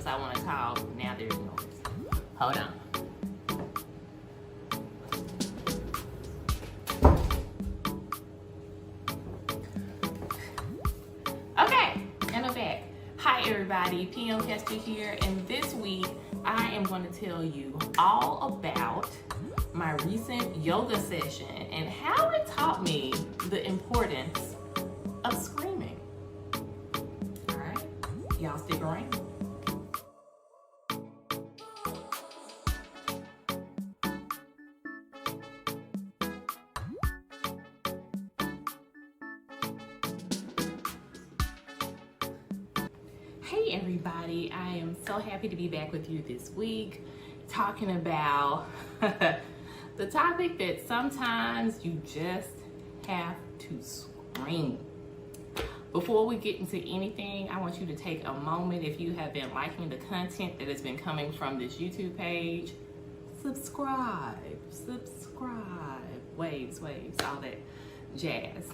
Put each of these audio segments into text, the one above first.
else I want to talk, now there's noise. Hold on. Okay, and I'm back. Hi everybody, PM Kester here, and this week I am going to tell you all about my recent yoga session and how it taught me the importance of screaming. All right, y'all stick around. Hey everybody, I am so happy to be back with you this week talking about the topic that sometimes you just have to scream. Before we get into anything, I want you to take a moment. If you have been liking the content that has been coming from this YouTube page, subscribe, waves, all that jazz.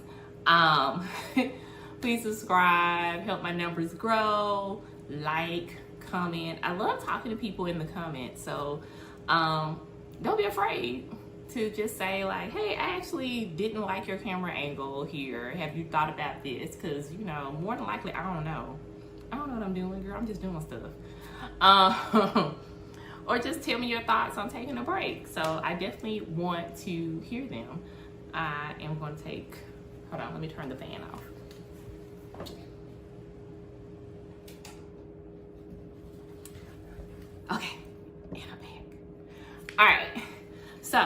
Please subscribe, help my numbers grow, like, comment. I love talking to people in the comments, so don't be afraid to just say like, hey, I actually didn't like your camera angle here. Have you thought about this? Because, you know, more than likely, I don't know what I'm doing, girl. I'm just doing stuff. Or just tell me your thoughts on taking a break. So I definitely want to hear them. I am going to take, hold on, let me turn the fan off. Okay, and I'm back. All right, so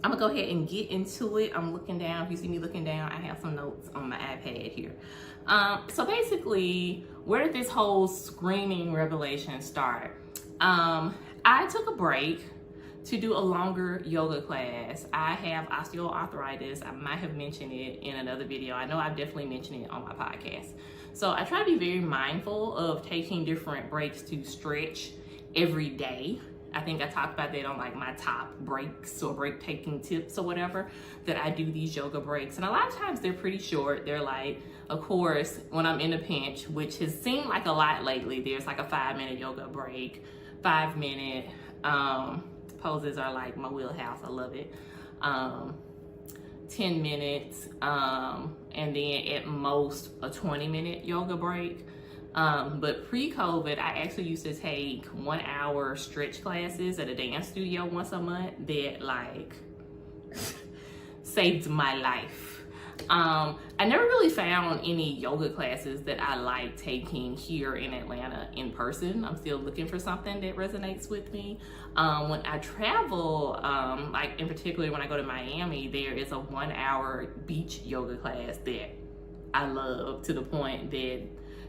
I'm gonna go ahead and get into it. I'm looking down. If you see me looking down, I have some notes on my iPad here. So basically, where did this whole screaming revelation start? I took a break to do a longer yoga class. I have osteoarthritis. I might have mentioned it in another video. I know I've definitely mentioned it on my podcast. So I try to be very mindful of taking different breaks to stretch every day. I think I talked about that on like my top breaks or break taking tips or whatever, that I do these yoga breaks. And a lot of times they're pretty short. They're like, of course, when I'm in a pinch, which has seemed like a lot lately, there's like a 5-minute yoga break, 5-minute poses are like my wheelhouse. I love it. 10 minutes, and then at most a 20-minute yoga break. But pre-COVID, I actually used to take 1-hour stretch classes at a dance studio once a month that like saved my life. I never really found any yoga classes that I like taking here in Atlanta in person. I'm still looking for something that resonates with me. When I travel, like in particular when I go to Miami, there is a 1-hour beach yoga class that I love, to the point that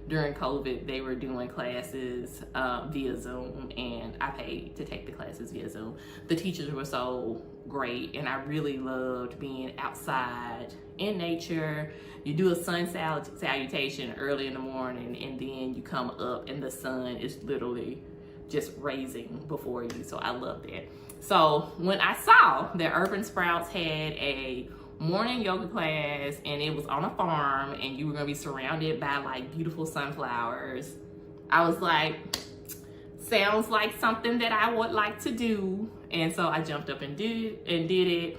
during COVID, they were doing classes via Zoom, and I paid to take the classes via Zoom. The teachers were so great, and I really loved being outside in nature. You do a sun salutation early in the morning, and then you come up and the sun is literally just raising before you. So I love that. So when I saw that Urban Sprouts had a morning yoga class and it was on a farm and you were gonna be surrounded by like beautiful sunflowers, I was like, sounds like something that I would like to do. And so I jumped up and did it.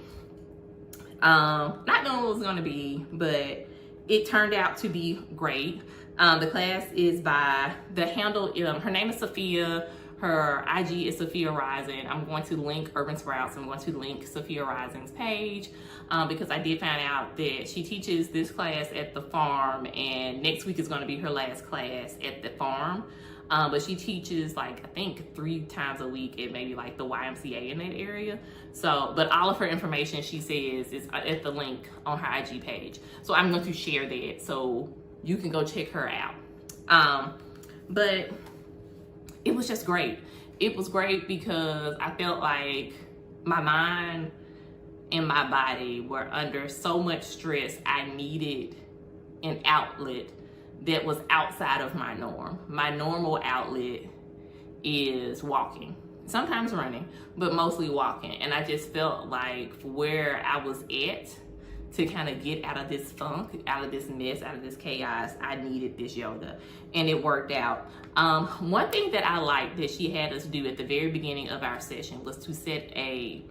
Not knowing what it was gonna be, but it turned out to be great. The class is by the handle, her name is Sophia. Her IG is Sophia Rising. I'm going to link Urban Sprouts. I'm going to link Sophia Rising's page because I did find out that she teaches this class at the farm, and next week is going to be her last class at the farm. But she teaches like, I think 3 times a week at maybe like the YMCA in that area. So, but all of her information, she says, is at the link on her IG page. So I'm going to share that so you can go check her out. But it was just great. It was great because I felt like my mind and my body were under so much stress. I needed an outlet that was outside of my norm. My normal outlet is walking, sometimes running, but mostly walking. And I just felt like where I was at, to kind of get out of this funk, out of this mess, out of this chaos, I needed this yoga, and it worked out. One thing that I liked that she had us do at the very beginning of our session was to set a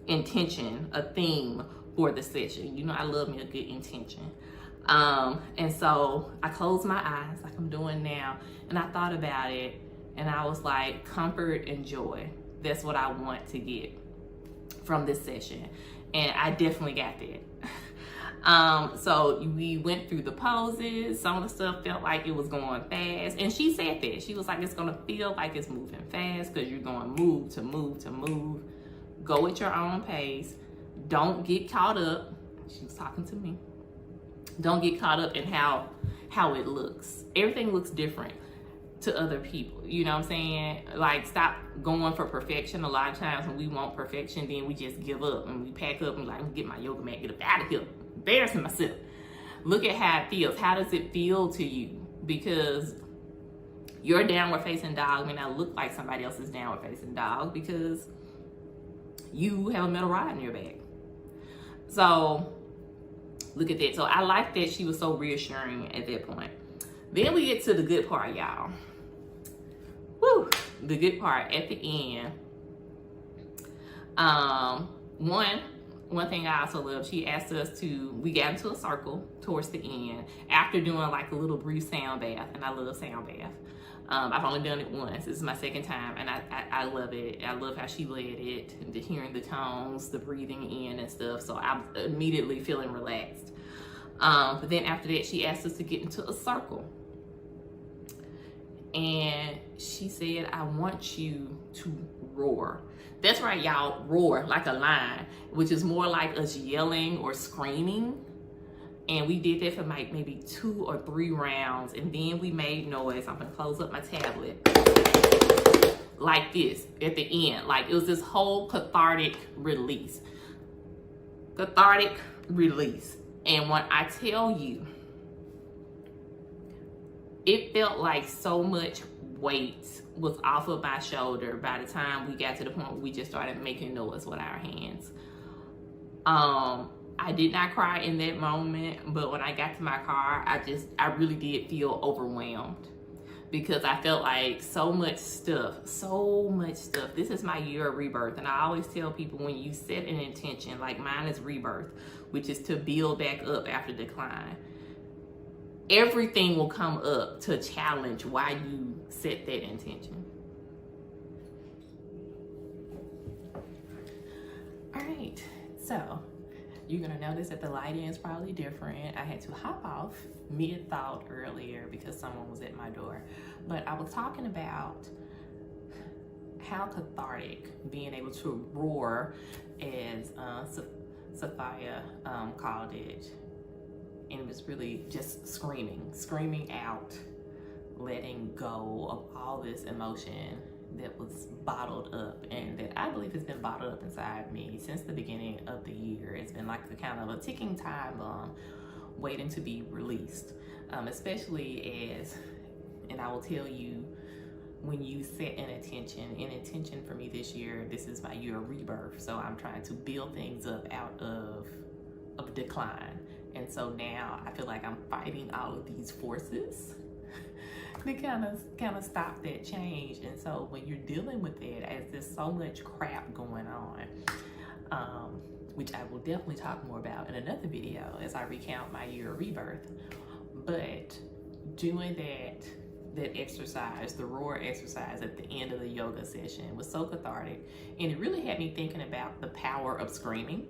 intention, a theme for the session. You know, I love me a good intention. And so I closed my eyes like I'm doing now, and I thought about it, and I was like, comfort and joy. That's what I want to get from this session. And I definitely got that. So we went through the poses. Some of the stuff felt like it was going fast. And she said that. She was like, it's gonna feel like it's moving fast because you're going move to move to move. Go at your own pace. Don't get caught up. She was talking to me. Don't get caught up in how it looks. Everything looks different to other people. You know what I'm saying? Like, stop going for perfection. A lot of times when we want perfection, then we just give up and we pack up and like, I'm gonna get my yoga mat, get up out of here. Embarrassing myself. Look at how it feels. How does it feel to you? Because your downward facing dog may not look like somebody else's downward facing dog because you have a metal rod in your back. So look at that. So I like that she was so reassuring at that point. Then we get to the good part, y'all. Woo! The good part at the end. One thing I also love, she asked us to, we got into a circle towards the end after doing like a little brief sound bath, and I love sound bath. I've only done it once. This is my second time, and I love it. I love how she led it, hearing the tones, the breathing in and stuff. So I'm immediately feeling relaxed. But then after that, she asked us to get into a circle. And she said, I want you to roar. That's right, y'all, roar like a lion, which is more like us yelling or screaming. And we did that for like maybe 2 or 3 rounds. And then we made noise. I'm gonna close up my tablet. Like this at the end. Like it was this whole cathartic release. Cathartic release. And when I tell you, it felt like so much weight was off of my shoulder by the time we got to the point where we just started making noise with our hands. I did not cry in that moment, but when I got to my car, I really did feel overwhelmed because I felt like so much stuff. This is my year of rebirth, and I always tell people when you set an intention, like mine is rebirth, which is to build back up after decline. Everything will come up to challenge why you set that intention. All right, so you're gonna notice that the lighting is probably different. I had to hop off mid-thought earlier because someone was at my door. But I was talking about how cathartic being able to roar, as Sophia called it. And it was really just screaming out, letting go of all this emotion that was bottled up, and that I believe has been bottled up inside me since the beginning of the year. It's been like a kind of a ticking time bomb waiting to be released, especially as, and I will tell you, when you set an intention for me this year, this is my year of rebirth. So I'm trying to build things up out of decline. And so now I feel like I'm fighting all of these forces to kind of stop that change. And so when you're dealing with it, as there's so much crap going on, which I will definitely talk more about in another video as I recount my year of rebirth, but doing that exercise, the roar exercise at the end of the yoga session, was so cathartic, and it really had me thinking about the power of screaming.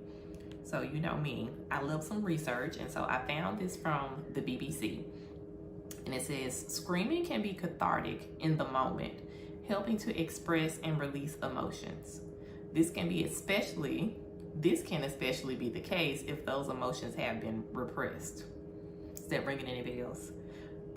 So you know me, I love some research, and so I found this from the BBC, and it says, screaming can be cathartic in the moment, helping to express and release emotions. This can especially be the case if those emotions have been repressed. Is that ringing any bells?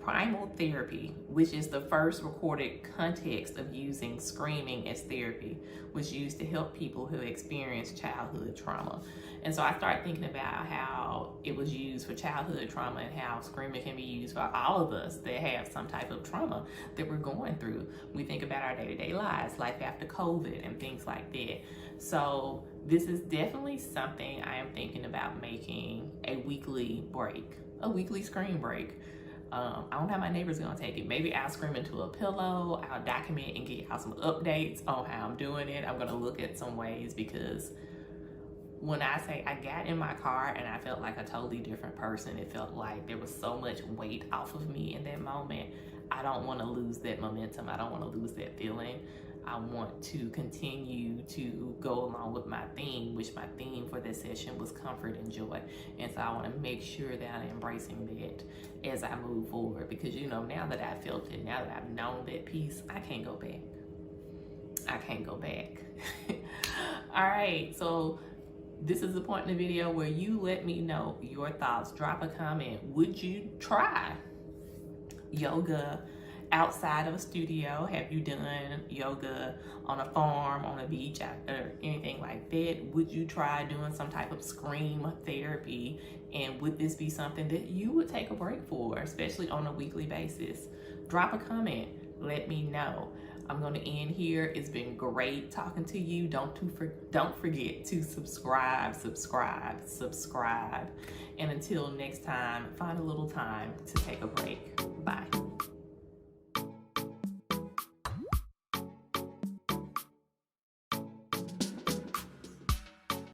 primal therapy, which is the first recorded context of using screaming as therapy, was used to help people who experience childhood trauma. And so I started thinking about how it was used for childhood trauma and how screaming can be used for all of us that have some type of trauma that we're going through. We think about our day-to-day lives, life after COVID and things like that. So this is definitely something I am thinking about making a weekly break, a weekly scream break. I don't know how my neighbor's gonna take it. Maybe I'll scream into a pillow. I'll document and get out some updates on how I'm doing it. I'm gonna look at some ways, because when I say I got in my car and I felt like a totally different person, it felt like there was so much weight off of me in that moment. I don't want to lose that momentum. I don't want to lose that feeling. I want to continue to go along with my theme, which my theme for this session was comfort and joy. And so I want to make sure that I'm embracing that as I move forward, because, you know, now that I felt it, now that I've known that piece, I can't go back. I can't go back. All right, so this is the point in the video where you let me know your thoughts. Drop a comment. Would you try yoga outside of a studio? Have you done yoga on a farm, on a beach, or anything like that? Would you try doing some type of scream therapy? And would this be something that you would take a break for, especially on a weekly basis? Drop a comment. Let me know. I'm going to end here. It's been great talking to you. Don't forget to subscribe. And until next time, find a little time to take a break. Bye.